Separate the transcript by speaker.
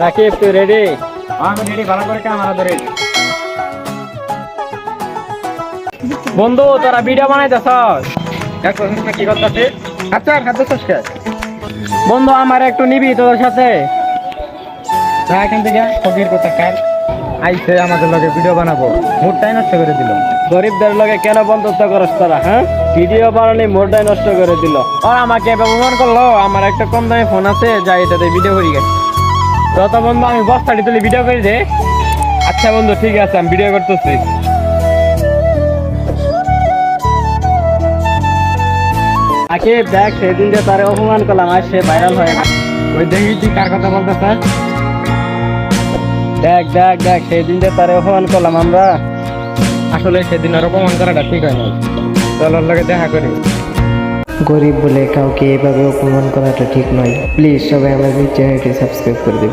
Speaker 1: সাকিব তুই রেডি?
Speaker 2: আমি রেডি, ভালো করে ক্যামেরা ধরে।
Speaker 1: বন্ধু তোরা ভিডিও বানাইতেছস?
Speaker 2: দেখো কি করতেছে। আচ্ছা খাদ্য শেষ।
Speaker 1: বন্ধু আমার একটু নিবি তোদের সাথে?
Speaker 2: এখান থেকে ফকির কথা কার আইসে আমাদের লগে ভিডিও বানাবো, মুডটাই নষ্ট করে দিল।
Speaker 1: গরিবদের লগে কেন বন্ধুত্ব করস তোরা? হ্যাঁ, ভিডিও বানানি মোড়টাই নষ্ট করে দিল। আর আমাকে ব্যবহার করলো, আমার একটা কম দামি ফোন আছে, যাই এটাতে ভিডিও করি গেছে। যত বন্ধু আমি বস্তাটি তুলি ভিডিও করি দে। আচ্ছা বন্ধু ঠিক আছে, আমি ভিডিও করতেছি। আকে দেখ সেদিন যে তারে অপমান করলাম, আজ সে ভাইরাল হয়ে গেছে।
Speaker 2: ওই দেখি তুই কার কথা বলতেছ।
Speaker 1: দেখ দেখ দেখ সেদিন যে তারে অপমান করলাম আমরা।
Speaker 2: আসলে সেদিন আর অপমান করাটা ঠিক হয় না। চল ওর লগে দেখা করি।
Speaker 3: গরিব বলে কাউকে এভাবে অপমান করাটা ঠিক নয়। প্লিজ সবাই আমাদের চ্যানেলটি সাবস্ক্রাইব করে দিবেন।